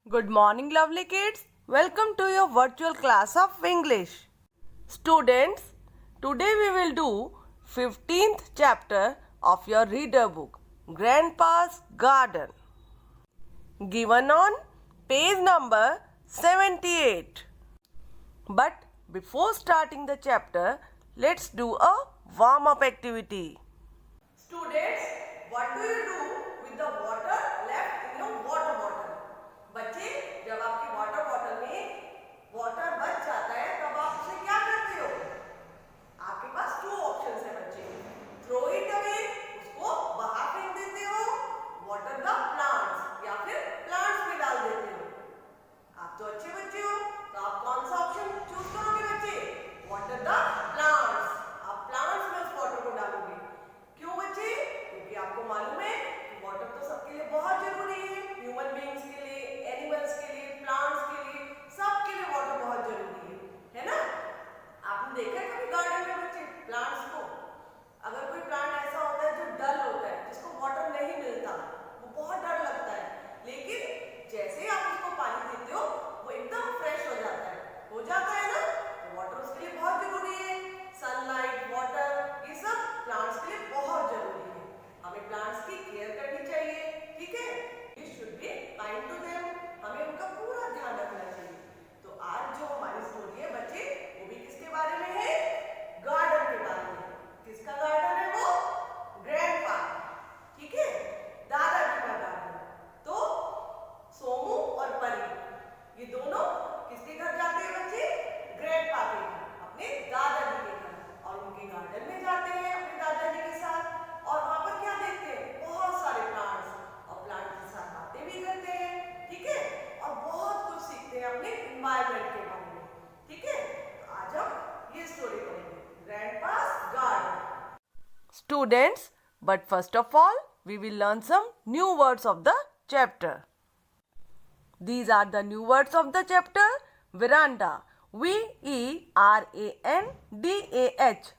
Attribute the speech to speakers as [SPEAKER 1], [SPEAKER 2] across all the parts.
[SPEAKER 1] Good morning, lovely kids. Welcome to your virtual class of English. Students, today we will do 15th chapter of your reader book, Grandpa's Garden. Given on page number 78. But before starting the chapter, let's do a warm-up activity. Students, what do you do with the water left in your water bottle? बच्चे, जब आपकी water bottle में water बच जाता है तब आप उसे क्या करते हो? आपके पास दो ऑप्शंस है बच्चे, थ्रो इट अवे, उसको बाहर फेंक देते हो, वाटर द प्लांट्स, या फिर प्लांट्स में डाल देते हो। आप तो अच्छे बच्चे हो, तो आप कौन सा ऑप्शन चूज करोगे बच्चे? Water the plants. आप प्लांट्स में उस वाटर को डालोगे। क्यों बच्चे? क्योंकि आपको मालूम है कि वाटर तो सबके लिए बहुत जरूरी है, ह्यूमन बीइंग्स के लिए, एनिमल्स के लिए, प्लांट्स के लिए, सबके लिए वाटर बहुत जरूरी है ना? आपने देखा है कभी गार्डन में बच्चे प्लांट्स को? अगर कोई प्लांट ऐसा होता है जो डल होता है, जिसको वाटर नहीं मिलता, वो बहुत डर लगता है, लेकिन जैसे ही आप उसको पानी देते हो वो एकदम फ्रेश हो जाता है ना? तो वाटर उसके लिए बहुत जरूरी है। सनलाइट, वाटर, ये सब प्लांट्स के लिए बहुत जरूरी है। हमें प्लांट्स की केयर करनी चाहिए, ठीक है? We should be kind to them, हमें उनका पूरा ध्यान रखना चाहिए। तो आज जो हमारी स्टोरी है बच्चे, वो भी किसके बारे में है? गार्डन के बारे में। किसका गार्डन है वो? ग्रैंडपा, ठीक है? दादाजी का गार्डन। तो सोमू और परी, ये दोनों किसके घर जाते हैं बच्चे? ग्रैंडपा के घर, अपने दादाजी के घर, और उनके गार्डन में जाते हैं अपने दादाजी के साथ। और वहां पर क्या देखते हैं? बहुत सारे प्लांट्स, और प्लांट के साथ बातें भी करते हैं, ठीक है? और बहुत कुछ सीखते हैं अपने एनवायरनमेंट के बारे में, ठीक है? तो आज हम ये स्टोरी पढ़ेंगे, ग्रैंडपास garden. Students, but first of all, we will learn some new words of the chapter. These are the new words of the chapter. Veranda, V-E-R-A-N-D-A-H,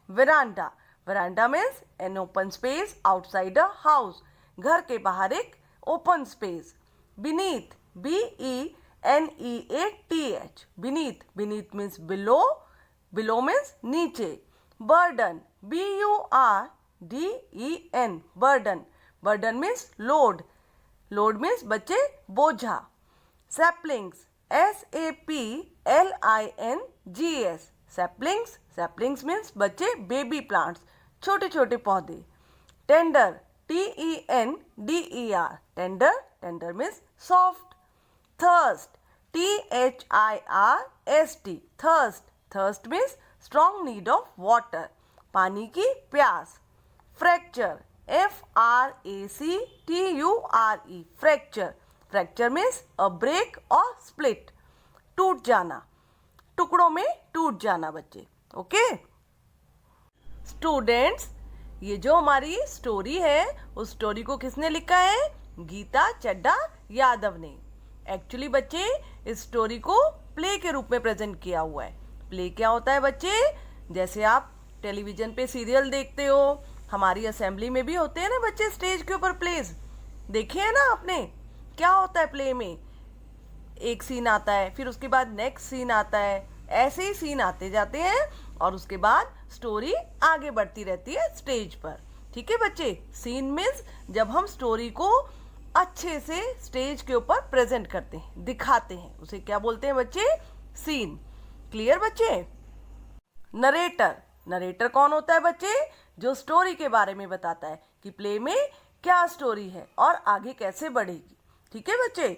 [SPEAKER 1] veranda. Veranda means an open space outside a house. घर के बाहर एक open space. Beneath, B-E-N-E-A-T-H, beneath. Beneath means below. Below means नीचे. Burden, B-U-R-D-E-N, burden. Burden means load. Load means बच्चे बोझा. Saplings, S-A-P-L-I-N-G-S, saplings. Saplings means बच्चे baby plants, छोटे छोटे पौधे. Tender, T-E-N-D-E-R, tender. Tender means soft. Thirst, T-H-I-R-S-T, thirst. Thirst means strong need of water, पानी की प्यास. Fracture, F-R-A-C-T-U-R-E, fracture. Fracture means a break or split, टूट जाना, टुकड़ों में टूट जाना बच्चे, ओके? स्टूडेंट्स, ये जो हमारी स्टोरी है, उस स्टोरी को किसने लिखा है? गीता चड्डा यादव ने. एक्चुअली बच्चे, इस स्टोरी को प्ले के रूप में प्रेजेंट किया हुआ है. प्ले क्या होता है बच्चे? जैसे आप टेलीविजन पे सीरियल देखते हो, हमारी असेंबली में भी होते हैं ना बच्चे, स्टेज के ऊपर प्लेज देखे हैं ना आपने? क्या होता है प्ले में? एक सीन आता है, फिर उसके बाद नेक्स्ट सीन आता है, ऐसे ही सीन आते जाते हैं, और उसके बाद स्टोरी आगे बढ़ती रहती है स्टेज पर, ठीक है बच्चे? सीन मीन्स जब हम स्टोरी को अच्छे से स्टेज के ऊपर प्रेजेंट करते हैं, दिखाते हैं, उसे क्या बोलते हैं बच्चे? सीन. क्लियर बच्चे? नरेटर. नरेटर कौन होता है बच्चे? जो स्टोरी के बारे में बताता है कि प्ले में क्या स्टोरी है और आगे कैसे बढ़ेगी, ठीक है बच्चे?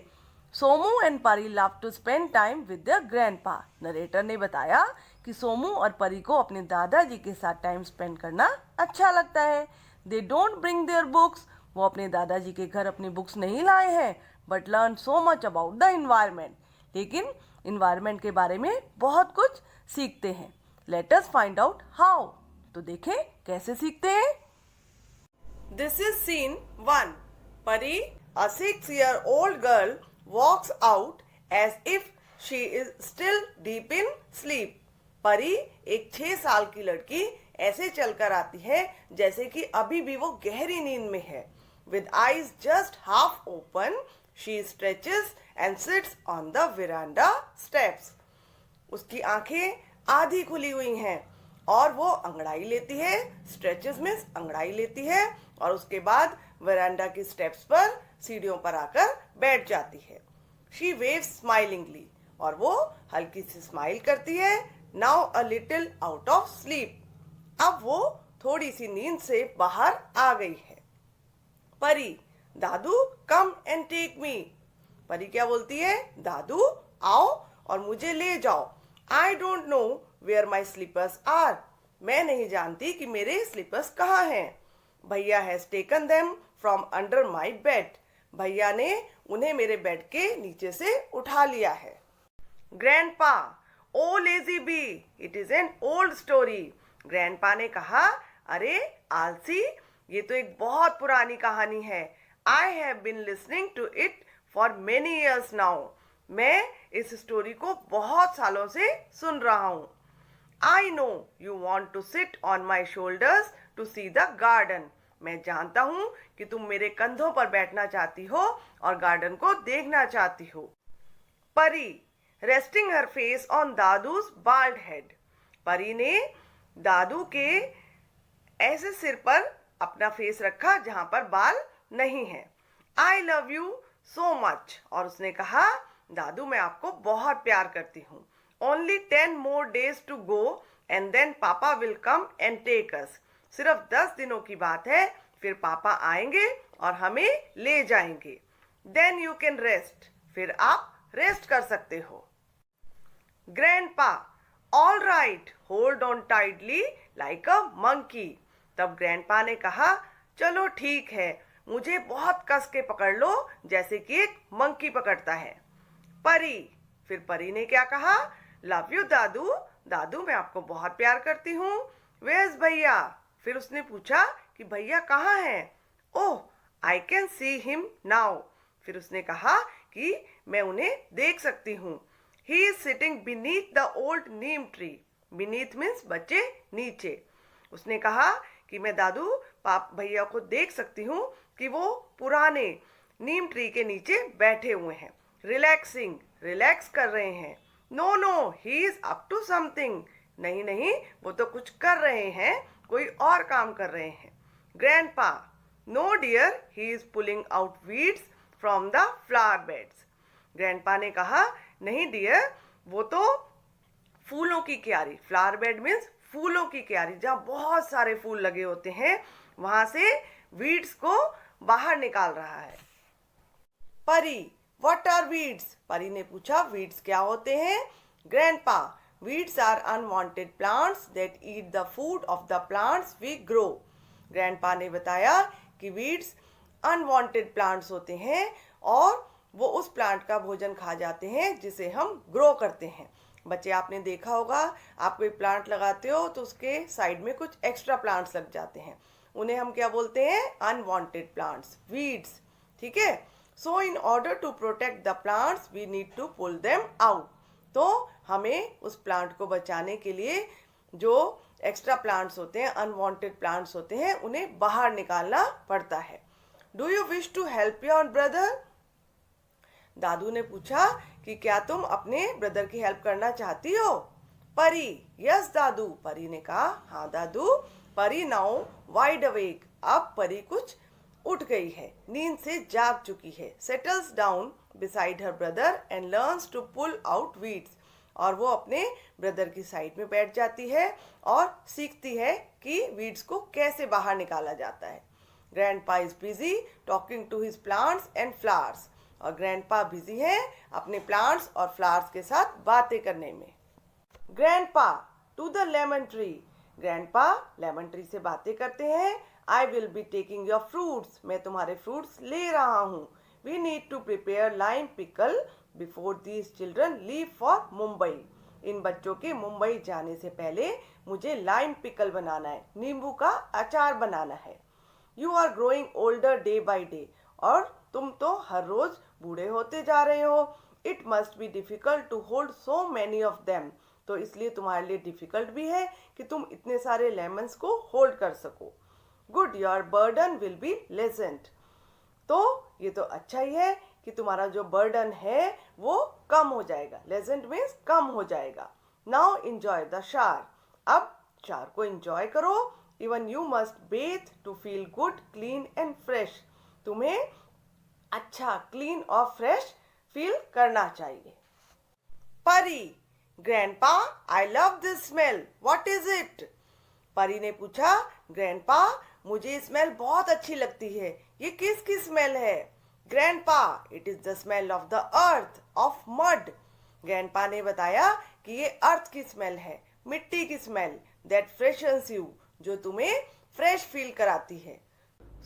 [SPEAKER 1] Somu and Pari love to spend time with their grandpa. Narrator ने बताया कि सोमू और परी को अपने दादाजी के साथ टाइम स्पेंड करना अच्छा लगता है. They don't bring their books, वो अपने दादाजी के घर अपनी बुक्स नहीं लाए हैं, but learn so much about the environment, लेकिन इन्वायरमेंट के बारे में बहुत कुछ सीखते हैं. Let us find out how. तो देखें कैसे सीखते हैं. This is scene 1. परी, a 6-year-old girl, walks out as if she is still deep in sleep. परी, एक 6 साल की लड़की, ऐसे चलकर आती है जैसे कि अभी भी वो गहरी नींद में है. With eyes just half open, She stretches and sits on the veranda steps. उसकी आंखें आधी खुली हुई हैं और वो अंगड़ाई लेती है. स्ट्रेचेस मीन्स अंगड़ाई लेती है और उसके बाद वरांडा की स्टेप्स पर सीढ़ियों पर आकर बैठ जाती है. शी वेव्स स्माइलिंगली और वो हल्की सी स्माइल करती है. Now a little out of sleep. अब वो थोड़ी सी नींद से बाहर आ गई है. परी, दादू कम एंड टेक मी. परी क्या बोलती है? दादू आओ और मुझे ले जाओ. I don't know where my slippers are. मैं नहीं जानती कि मेरे स्लीपर्स कहाँ हैं. Bhaiya has taken them from under my bed. भैया ने उन्हें मेरे बेड के नीचे से उठा लिया है. Grandpa, oh lazy bee, it is an old story. Grandpa ने कहा, अरे आलसी, ये तो एक बहुत पुरानी कहानी है. I have been listening to it for many years now. मैं इस स्टोरी को बहुत सालों से सुन रहा हूँ. I know you want to sit on my shoulders to see the garden. मैं जानता हूँ कि तुम मेरे कंधों पर बैठना चाहती हो और गार्डन को देखना चाहती हो. Pari, resting her face on Dadu's bald head. Pari ने दादू के ऐसे सिर पर अपना फेस रखा जहां पर बाल नहीं है. I love you so much. और उसने कहा, दादू मैं आपको बहुत प्यार करती हूँ. Only 10 more days to go and then पापा will come and take us. सिर्फ 10 दिनों की बात है, फिर पापा आएंगे और हमें ले जाएंगे. Then you can rest. फिर आप रेस्ट कर सकते हो. Grandpa, all right, hold on tightly like a monkey. तब ग्रैंडपा ने कहा, चलो ठीक है, मुझे बहुत कस के पकड़ लो जैसे कि एक मंकी पकड़ता है. परी, फिर परी ने क्या कहा? लव यू दादू. दादू मैं आपको बहुत प्यार करती हूँ. वेयर्स भैया? फिर उसने पूछा कि भैया कहाँ हैं? Oh, I can see him now. फिर उसने कहा कि मैं उन्हें देख सकती हूँ. He is sitting beneath the old neem tree. Beneath means बच्चे, नीचे. उसने कहा कि मैं दादू भैया को देख सकती हूँ कि वो पुराने नीम ट्री के नीचे बैठे हुए हैं. रिलैक्सिंग, रिलैक्स कर रहे हैं. No no, he is up to something. नहीं नहीं, वो तो कुछ कर रहे हैं, कोई और काम कर रहे हैं. Grandpa, no dear, he is pulling out weeds from the flower beds. Grandpa ने कहा, नहीं डियर, वो तो फूलों की क्यारी, फ्लावर बेड मीन्स फूलों की क्यारी, जहाँ बहुत सारे फूल लगे होते हैं, वहां से वीड्स को बाहर निकाल रहा है. परी, व्हाट आर वीड्स? परी ने पूछा, वीड्स क्या होते हैं? Grandpa, weeds are unwanted plants that eat the food of the plants we grow. Grandpa ने बताया कि वीड्स अनवांटेड प्लांट्स होते हैं और वो उस प्लांट का भोजन खा जाते हैं जिसे हम ग्रो करते हैं. बच्चे, आपने देखा होगा, आप कोई प्लांट लगाते हो तो उसके साइड में कुछ एक्स्ट्रा प्लांट्स लग जाते हैं, उन्हें हम क्या बोलते हैं? Unwanted plants, weeds. ठीक है. So in order to protect the plants we need to pull them out. तो हमें उस प्लांट को बचाने के लिए जो एक्स्ट्रा प्लांट्स होते हैं, अनवांटेड प्लांट्स होते हैं, उन्हें बाहर निकालना पड़ता है. Do you wish to help your brother? दादू ने पूछा कि क्या तुम अपने ब्रदर की हेल्प करना चाहती हो? परी, यस दादू. परी ने कहा, हाँ दादू. परी नाउ वाइड अवेक. अब परी कुछ उठ गई है, नींद से जाग चुकी है. Settles down beside her brother and learns to pull out weeds. और वो अपने ब्रदर की साइड में बैठ जाती है और सीखती है कि वीड्स को कैसे बाहर निकाला जाता है. Grandpa is busy talking to his plants and flowers. और ग्रैंडपा बिजी है अपने प्लांट्स और फ्लावर्स के साथ बातें करने में. Grandpa, to the lemon tree. Grandpa lemon tree से बातें करते हैं. I will be taking your fruits. मैं तुम्हारे फ्रूट्स ले रहा हूँ. We need to prepare lime pickle before these children leave for Mumbai. इन बच्चों के मुंबई जाने से पहले मुझे लाइम पिकल बनाना है, नींबू का अचार बनाना है. You are growing older day by day. और तुम तो हर रोज बूढ़े होते जा रहे हो. It must be difficult to hold so many of them. तो इसलिए तुम्हारे लिए डिफिकल्ट भी है कि तुम इतने सारे लेमन्स को होल्ड कर सको. Good, your burden will be Lancet. तो ये तो अच्छा ही है कि तुम्हारा जो बर्डन है वो कम हो जाएगा. लेजेंट मीन्स कम हो जाएगा. Now enjoy the shower. अब शावर को एंजॉय करो. Even you must bathe to feel good, clean and fresh. तुम्हें अच्छा, क्लीन और फ्रेश फील करना चाहिए. Pari, grandpa, I love this smell, what is it? Pari ने पूछा, ग्रैंडपा, मुझे स्मेल बहुत अच्छी लगती है. ये किसकी स्मेल है? Grandpa, it is the smell of the earth, of mud. Grandpa ने बताया कि ये अर्थ की स्मेल है, मिट्टी की स्मेल, दैट फ्रेशन्स यू, जो तुम्हें फ्रेश फील कराती है.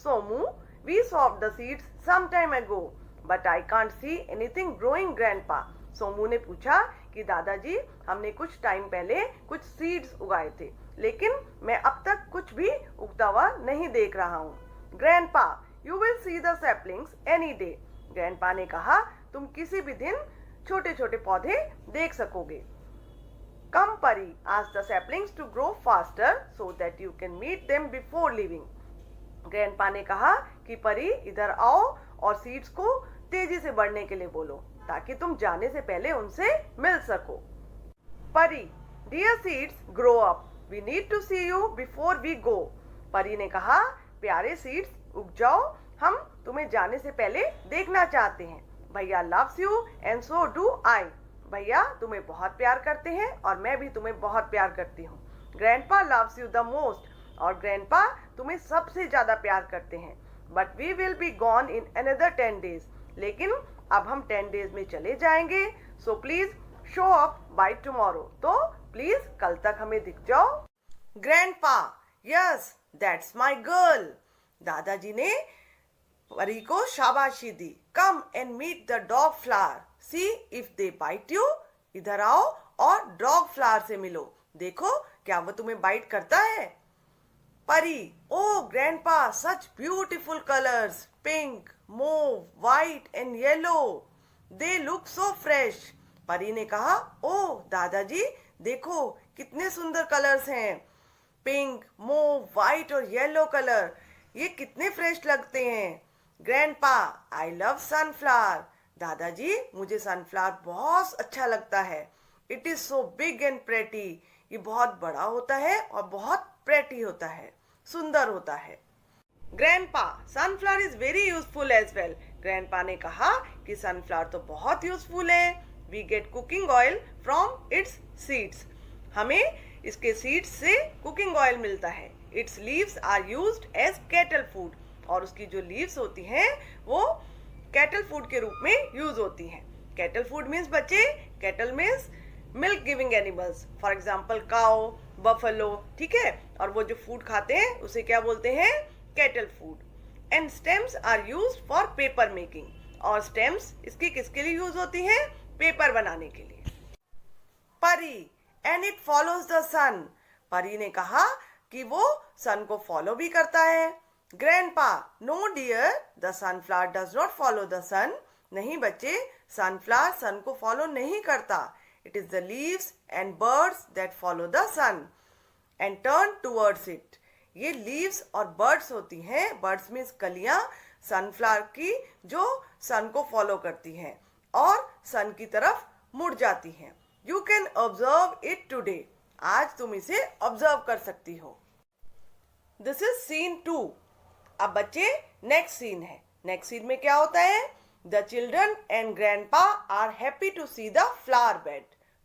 [SPEAKER 1] Somu, we sowed the seeds some time ago, but I can't see anything growing, grandpa. Somu ने पूछा कि दादाजी, हमने कुछ टाइम पहले कुछ सीड्स उगाए थे, लेकिन मैं अब तक कुछ भी उगता हुआ नहीं देख रहा हूँ. Grandpa, you will see the saplings any day. Grandpa ने कहा, तुम किसी भी दिन छोटे छोटे पौधे देख सकोगे. Come Pari, ask the saplings to grow faster so that you can meet them before leaving. Grandpa ने कहा कि परी, इधर आओ और सीड्स को तेजी से बढ़ने के लिए बोलो, ताकि तुम जाने से पहले उनसे मिल सको. Pari, dear seeds, grow up, we need to see you before we go. Pari ने कहा, प्यारे सीड्स, उग जाओ, हम तुम्हें जाने से पहले देखना चाहते हैं. भैया loves you and so do I. भैया तुम्हें बहुत प्यार करते हैं और मैं भी तुम्हें बहुत प्यार करती हूँ. Grandpa loves you the most, और ग्रैंडपा तुम्हें सबसे ज्यादा प्यार करते हैं. But we will be gone in another 10 days. लेकिन अब हम 10 days में चले जाएंगे. So please show up by tomorrow. तो प्लीज कल तक हमें दिख जाओ. Grandpa, yes, that's my girl. दादाजी ने परी को शाबाशी दी. Come and meet the dog flower, see if they bite you. इधर आओ और डॉग फ्लावर से मिलो, देखो क्या वो तुम्हें बाइट करता है. Pari, oh grandpa, such beautiful colours, pink, mauve, white and yellow. They look so fresh. परी ने कहा, ओह दादाजी, देखो कितने सुंदर कलर्स हैं. पिंक, मोव, व्हाइट और येलो कलर, ये कितने फ्रेश लगते हैं. Grandpa, I love sunflower. दादाजी, मुझे सनफ्लावर बहुत अच्छा लगता है. It is so big and pretty. ये बहुत बड़ा होता है और बहुत प्रेटी होता है, सुंदर होता है. Grandpa, sunflower is very useful as well. Grandpa ने कहा कि सनफ्लावर तो बहुत यूजफुल है. We get cooking oil from its seeds. हमें इसके सीड्स से कुकिंग ऑयल मिलता है. Its leaves are used as cattle food. और उसकी जो लीव्स होती हैं वो कैटल फूड के रूप में यूज होती हैं. कैटल फूड मीन्स बच्चे, cattle means milk giving animals. For example cow, buffalo, ठीक है. और वो जो फूड खाते हैं उसे क्या बोलते हैं? Cattle food. And stems are used for paper making. और स्टेम्स इसकी किसके लिए यूज होती हैं? पेपर बनाने के लिए. परी, एंड इट फॉलोज द सन. परी ने कहा कि वो सन को फॉलो भी करता है. Grandpa, no dear, the sunflower does not follow the sun. नहीं बच्चे, सनफ्लावर सन को फॉलो नहीं करता. It is the leaves and birds that follow the sun and turn towards it. ये लीव्स और बर्ड्स होती हैं. बर्ड्स मीन्स कलियां सनफ्लावर की, जो सन को फॉलो करती हैं और सन की तरफ मुड़ जाती हैं. You can observe it today. आज तुम इसे ऑब्जर्व कर सकती हो. This is scene 2. अब बच्चे नेक्स्ट सीन है. नेक्स्ट सीन में क्या होता है? The children and grandpa are happy to see the flower bed.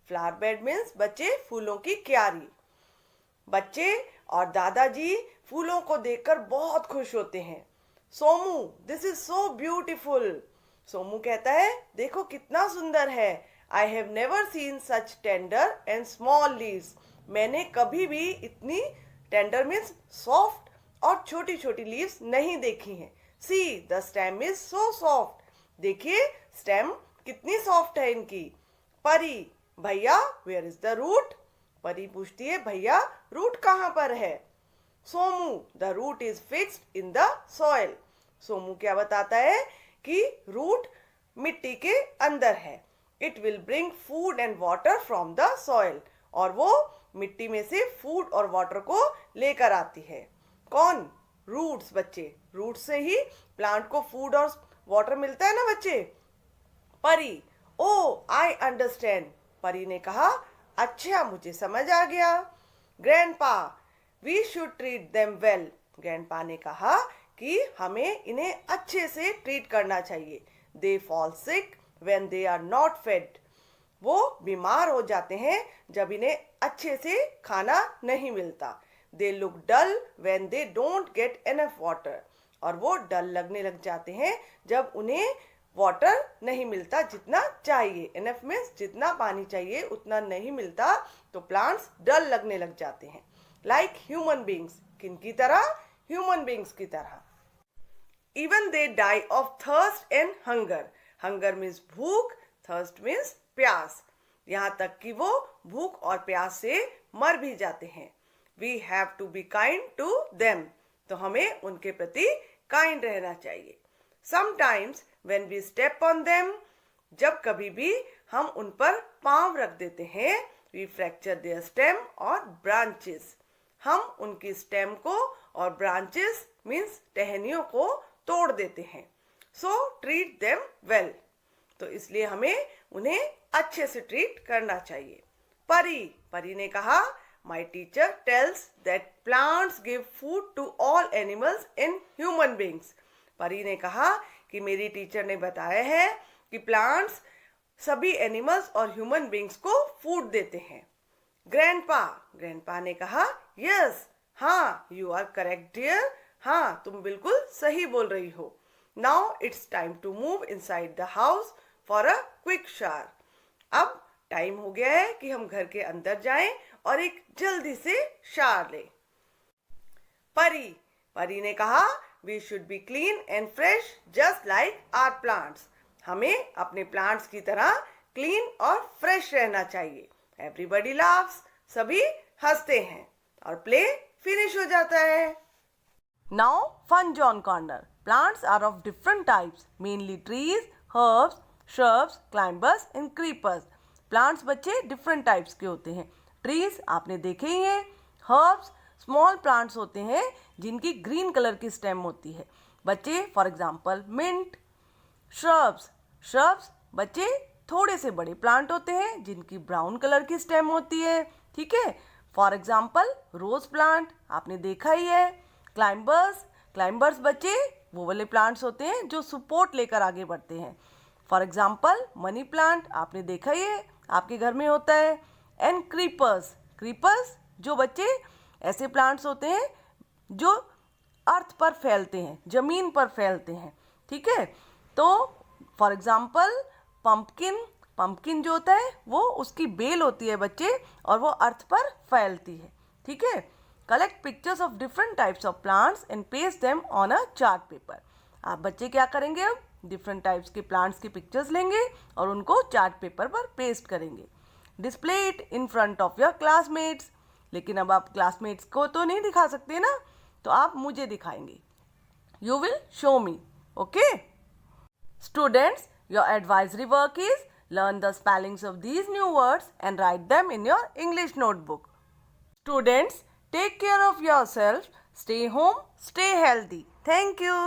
[SPEAKER 1] Flower bed means बच्चे फूलों की क्यारी. बच्चे और दादाजी फूलों को देखकर बहुत खुश होते हैं. Somu, this is so beautiful. Somu कहता है, देखो कितना सुंदर है. I have never seen such tender and small leaves. मैंने कभी भी इतनी टेंडर मीन्स सॉफ्ट और छोटी छोटी लीव्स नहीं देखी हैं. See, the stem is so soft. देखिए स्टेम कितनी सॉफ्ट है इनकी. परी, भैया, वेयर इज द रूट? परी पूछती है, भैया रूट कहाँ पर है? Somu, the root is fixed in the soil. Somu क्या बताता है कि रूट मिट्टी के अंदर है. It will bring food and water from the soil. और वो मिट्टी में से फूड और वाटर को लेकर आती है. कौन? रूट्स बच्चे. रूट से ही प्लांट को फूड और वाटर मिलता है ना बच्चे. परी, ओ आई अंडरस्टैंड। परी ने कहा, अच्छा मुझे समझ आ गया। Grandpa, we should treat them well. Grandpa ने कहा कि हमें इन्हें अच्छे से ट्रीट करना चाहिए। They fall sick when they are not fed. वो बीमार हो जाते हैं जब इन्हें अच्छे से खाना नहीं मिलता। They look dull when they don't get enough water. और वो डल लगने लग जाते हैं जब उन्हें वाटर नहीं मिलता जितना चाहिए। एनफ मीन्स जितना पानी चाहिए उतना नहीं मिलता तो प्लांट्स डल लगने लग जाते हैं। लाइक ह्यूमन बींग्स, किनकी तरह? ह्यूमन बींग्स की तरह। Even they die of thirst and hunger. Hunger means भूख, थर्स्ट मीन्स प्यास। यहाँ तक कि वो भूख और प्यास से मर भी जाते हैं। We have to be kind to them. तो हमें उनके प्रति काइंड रहना चाहिए। Sometimes when we step on them, जब कभी भी हम उन पर पांव रख देते हैं, वी फ्रैक्चर देयर स्टेम और ब्रांचेस। हम उनकी स्टेम को और ब्रांचेस मीन्स टहनियों को तोड़ देते हैं। So treat them well. तो इसलिए हमें उन्हें अच्छे से ट्रीट करना चाहिए। परी ने कहा, my teacher tells that plants give food to all animals and human beings. Pari ने कहा कि मेरी टीचर ने बताया है कि प्लांट्स सभी एनिमल्स और ह्यूमन बींग्स को फूड देते हैं। ग्रैंडपा ने कहा, यस, हाँ, यू आर करेक्ट डियर। हाँ, तुम बिल्कुल सही बोल रही हो। Now it's time to move inside the house for a quick shower. अब टाइम हो गया है कि हम घर के अंदर जाएं और एक जल्दी से शावर लें। परी ने कहा, we should be clean and fresh just like our plants. हमें अपने प्लांट्स की तरह क्लीन और फ्रेश रहना चाहिए। एवरीबॉडी लाफ्स, सभी हंसते हैं और प्ले फिनिश हो जाता है। Now fun zone corner. Plants are of different types, mainly trees, herbs, shrubs, climbers and creepers. Plants बच्चे डिफरेंट टाइप्स के होते हैं। ट्रीज आपने देखे ही हैं। हर्ब्स स्मॉल प्लांट्स होते हैं जिनकी ग्रीन कलर की स्टेम होती है बच्चे, फॉर एग्जाम्पल मिंट। श्रब्स बच्चे थोड़े से बड़े प्लांट होते हैं जिनकी ब्राउन कलर की स्टेम होती है, ठीक है, फॉर एग्जाम्पल रोज प्लांट आपने देखा ही है। क्लाइंबर्स बच्चे वो वाले प्लांट्स होते हैं जो सपोर्ट लेकर आगे बढ़ते हैं, फॉर एग्जाम्पल मनी प्लांट आपने देखा ही है, आपके घर में होता है। एंड क्रीपर्स जो बच्चे ऐसे प्लांट्स होते हैं जो अर्थ पर फैलते हैं, जमीन पर फैलते हैं, ठीक है। तो फॉर एग्जाम्पल पंपकिन जो होता है वो उसकी बेल होती है बच्चे और वो अर्थ पर फैलती है, ठीक है। Collect pictures of different types of plants and paste them on a chart paper. आप बच्चे क्या करेंगे, अब डिफरेंट टाइप्स के प्लांट्स की पिक्चर्स लेंगे और उनको चार्ट पेपर पर पेस्ट करेंगे। Display it in front of your classmates. लेकिन अब आप क्लासमेट्स को तो नहीं दिखा सकते ना, तो आप मुझे दिखाएंगे। You will show me, okay. Students, your advisory work is learn the spellings of these new words and write them in your English notebook. Students, take care of yourself, stay home, stay healthy. Thank you.